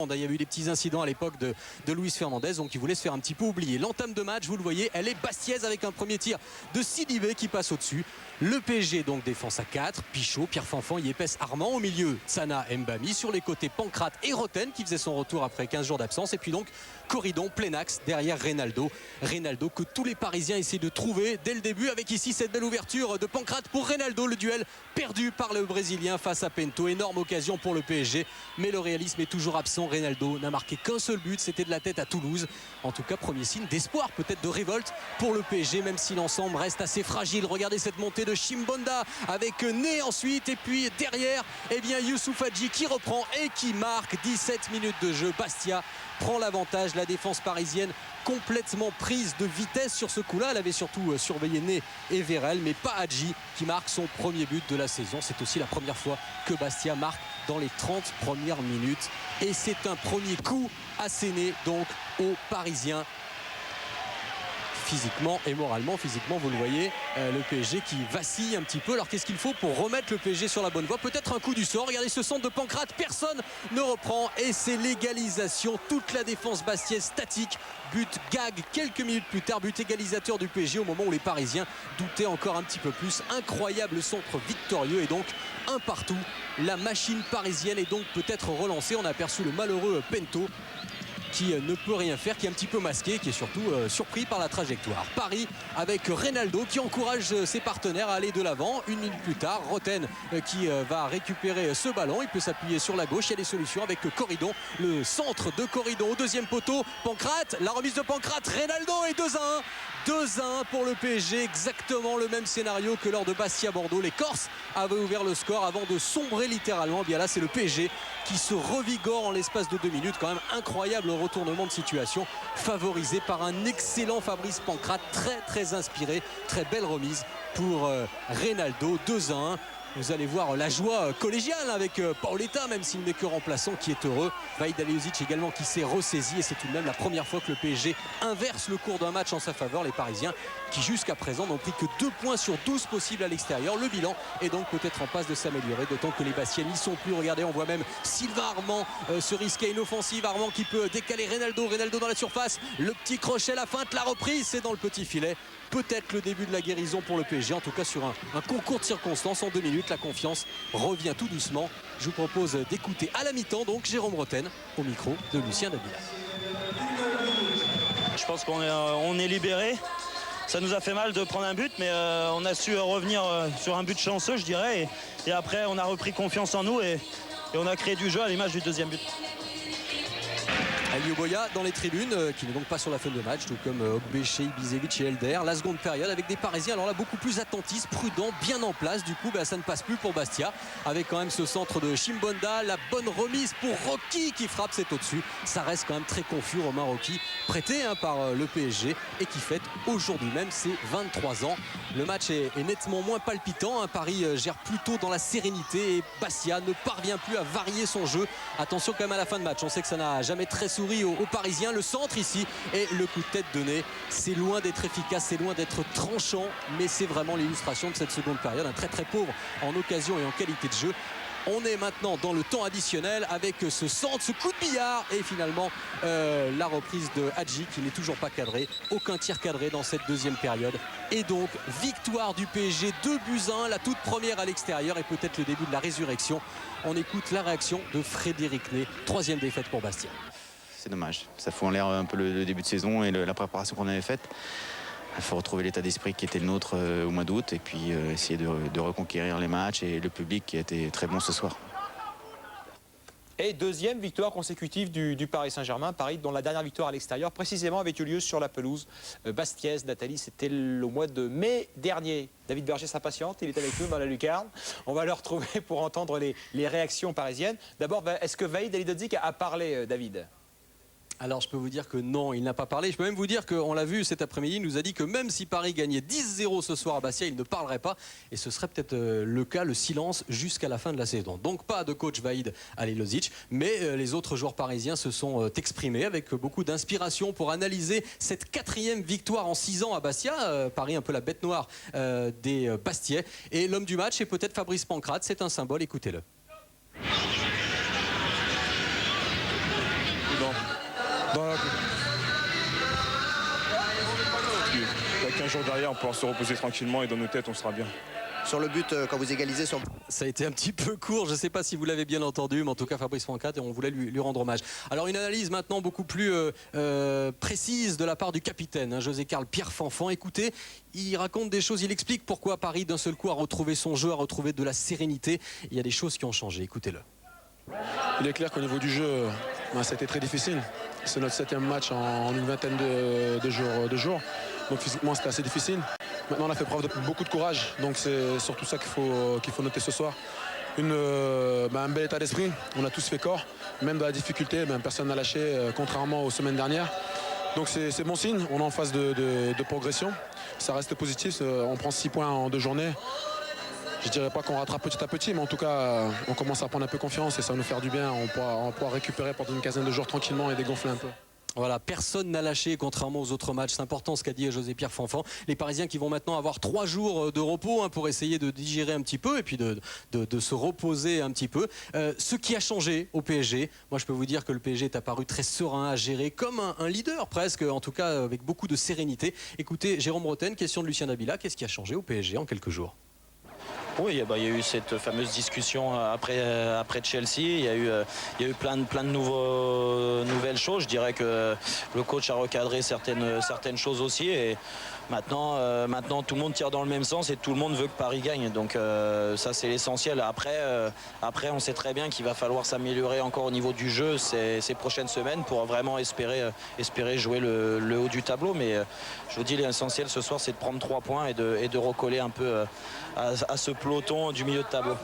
Il y a eu des petits incidents à l'époque de Luis Fernandez, donc il voulait se faire un petit peu oublier. L'entame de match, vous le voyez, elle est bastiaise avec un premier tir de Sidibé qui passe au-dessus. Le PSG donc défense à 4, Pichot, Pierre Fanfan, Yepes, Armand. Au milieu, Sana, Mbami. Sur les côtés, Pancrate et Roten qui faisait son retour après 15 jours d'absence. Et puis donc Corridon, plein axe, derrière Reynaldo. Reynaldo que tous les Parisiens essaient de trouver dès le début, avec ici cette belle ouverture de Pancrate pour Reynaldo. Le duel perdu par le Brésilien face à Pinto. Énorme occasion pour le PSG, mais le réalisme est toujours absent. Reynaldo n'a marqué qu'un seul but, c'était de la tête à Toulouse. En tout cas, premier signe d'espoir, peut-être de révolte pour le PSG, même si l'ensemble reste assez fragile. Regardez cette montée de Chimbonda avec Né ensuite, et puis derrière, eh bien Youssouf Hadji qui reprend et qui marque. 17 minutes de jeu, Bastia prend l'avantage. La défense parisienne complètement prise de vitesse sur ce coup-là. Elle avait surtout surveillé Né et Vérel, mais pas Hadji qui marque son premier but de la saison. C'est aussi la première fois que Bastia marque dans les 30 premières minutes. Et c'est un premier coup asséné donc aux Parisiens. Physiquement et moralement, physiquement vous le voyez, le PSG qui vacille un petit peu. Alors qu'est-ce qu'il faut pour remettre le PSG sur la bonne voie? Peut-être un coup du sort. Regardez ce centre de Pancrate, personne ne reprend et c'est l'égalisation. Toute la défense bastiaise statique. But gag quelques minutes plus tard, but égalisateur du PSG au moment où les Parisiens doutaient encore un petit peu plus. Incroyable centre victorieux et donc un partout. La machine parisienne est donc peut-être relancée. On a aperçu le malheureux Pinto qui ne peut rien faire, qui est un petit peu masqué, qui est surtout surpris par la trajectoire. Paris avec Reynaldo qui encourage ses partenaires à aller de l'avant. Une minute plus tard, Roten qui va récupérer ce ballon. Il peut s'appuyer sur la gauche. Il y a des solutions avec Corridon. Le centre de Corridon au deuxième poteau. Pancrate, la remise de Pancrate. Reynaldo et 2-1. 2-1 pour le PSG, exactement le même scénario que lors de Bastia-Bordeaux. Les Corses avaient ouvert le score avant de sombrer littéralement. Bien là, c'est le PSG qui se revigore en l'espace de 2 minutes. Quand même incroyable retournement de situation, favorisé par un excellent Fabrice Pancrate, très inspiré. Très belle remise pour Reynaldo. 2-1. Vous allez voir la joie collégiale avec Paoletta, même s'il n'est que remplaçant, qui est heureux. Vahid Halilhodžić également qui s'est ressaisi, et c'est tout de même la première fois que le PSG inverse le cours d'un match en sa faveur. Les Parisiens qui jusqu'à présent n'ont pris que 2 points sur 12 possibles à l'extérieur. Le bilan est donc peut-être en passe de s'améliorer, d'autant que les Bastiens n'y sont plus. Regardez, on voit même Sylvain Armand se risquer une offensive. Armand qui peut décaler Reynaldo dans la surface. Le petit crochet, la feinte, la reprise, c'est dans le petit filet. Peut-être le début de la guérison pour le PSG, en tout cas sur un concours de circonstances. En 2 minutes, la confiance revient tout doucement. Je vous propose d'écouter à la mi-temps donc Jérôme Roten au micro de Lucien Dabila. Je pense qu'on est libéré. Ça nous a fait mal de prendre un but, mais on a su revenir sur un but chanceux, je dirais. Et après, on a repris confiance en nous et on a créé du jeu à l'image du deuxième but. Elio Boya dans les tribunes, qui n'est donc pas sur la feuille de match, tout comme Ogbeche, Ibisevic et Elder. La seconde période avec des Parisiens, alors là beaucoup plus attentistes, prudents, bien en place. Du coup ça ne passe plus pour Bastia, avec quand même ce centre de Chimbonda. La bonne remise pour Rocky qui frappe, c'est au-dessus. Ça reste quand même très confus. Romain Rocky, prêté par le PSG et qui fête aujourd'hui même ses 23 ans. Le match est nettement moins palpitant. Paris gère plutôt dans la sérénité et Bastia ne parvient plus à varier son jeu. Attention quand même à la fin de match, on sait que ça n'a jamais très souri aux Parisiens. Le centre ici et le coup de tête de Né, c'est loin d'être efficace, c'est loin d'être tranchant, mais c'est vraiment l'illustration de cette seconde période, un très pauvre en occasion et en qualité de jeu. On est maintenant dans le temps additionnel avec ce centre, ce coup de billard et finalement la reprise de Hadji qui n'est toujours pas cadré. Aucun tir cadré dans cette deuxième période. Et donc victoire du PSG, 2-1, la toute première à l'extérieur et peut-être le début de la résurrection. On écoute la réaction de Frédéric Né, 3e défaite pour Bastia. C'est dommage, ça fout en l'air un peu le début de saison et la préparation qu'on avait faite. Il faut retrouver l'état d'esprit qui était le nôtre au mois d'août et puis essayer de reconquérir les matchs et le public qui a été très bon ce soir. Et 2e victoire consécutive du Paris Saint-Germain. Paris dont la dernière victoire à l'extérieur précisément avait eu lieu sur la pelouse bastiaise. Nathalie, c'était le mois de mai dernier. David Berger s'impatiente, il est avec nous dans la lucarne. On va le retrouver pour entendre les réactions parisiennes. D'abord, est-ce que Vahid Halilhodžić a parlé, David ? Alors je peux vous dire que non, il n'a pas parlé. Je peux même vous dire qu'on l'a vu cet après-midi, il nous a dit que même si Paris gagnait 10-0 ce soir à Bastia, il ne parlerait pas. Et ce serait peut-être le cas, le silence jusqu'à la fin de la saison. Donc pas de coach Vahid Halilhodžić, mais les autres joueurs parisiens se sont exprimés avec beaucoup d'inspiration pour analyser cette 4e victoire en 6 ans à Bastia. Paris un peu la bête noire des Bastiais. Et l'homme du match est peut-être Fabrice Pancrate, c'est un symbole, écoutez-le. Dans la... Il y a 15 jours derrière, on pourra se reposer tranquillement et dans nos têtes, on sera bien. Sur le but, quand vous égalisez sur... Ça a été un petit peu court, je ne sais pas si vous l'avez bien entendu, mais en tout cas Fabrice Francat, et on voulait lui rendre hommage. Alors une analyse maintenant beaucoup plus précise de la part du capitaine, hein, José Carl Pierre Fanfan. Écoutez, il raconte des choses, il explique pourquoi Paris d'un seul coup a retrouvé son jeu, a retrouvé de la sérénité. Il y a des choses qui ont changé, écoutez-le. Il est clair qu'au niveau du jeu, ça a été très difficile. C'est notre 7e match en une vingtaine de jours. Donc physiquement c'était assez difficile. Maintenant on a fait preuve de beaucoup de courage. Donc c'est surtout ça qu'il faut noter ce soir. Un bel état d'esprit. On a tous fait corps. Même dans la difficulté, personne n'a lâché, contrairement aux semaines dernières. Donc c'est bon signe. On est en phase de progression. Ça reste positif. On prend 6 points en 2 journées. Je ne dirais pas qu'on rattrape petit à petit, mais en tout cas, on commence à prendre un peu confiance et ça va nous faire du bien. On pourra récupérer pendant une quinzaine de jours tranquillement et dégonfler un peu. Voilà, personne n'a lâché contrairement aux autres matchs. C'est important ce qu'a dit José-Pierre Fanfan. Les Parisiens qui vont maintenant avoir 3 jours de repos pour essayer de digérer un petit peu et puis de se reposer un petit peu. Ce qui a changé au PSG, moi je peux vous dire que le PSG est apparu très serein à gérer, comme un leader presque, en tout cas avec beaucoup de sérénité. Écoutez, Jérôme Roten, question de Lucien Nabila, qu'est-ce qui a changé au PSG en quelques jours ? Oui, il y a eu cette fameuse discussion après Chelsea. Il y a eu plein de nouvelles choses. Je dirais que le coach a recadré certaines choses aussi. Et maintenant, tout le monde tire dans le même sens et tout le monde veut que Paris gagne. Donc ça, c'est l'essentiel. Après, on sait très bien qu'il va falloir s'améliorer encore au niveau du jeu ces prochaines semaines pour vraiment espérer jouer le haut du tableau. Mais je vous dis, l'essentiel ce soir, c'est de prendre 3 points et de recoller un peu à ce peloton du milieu de tableau.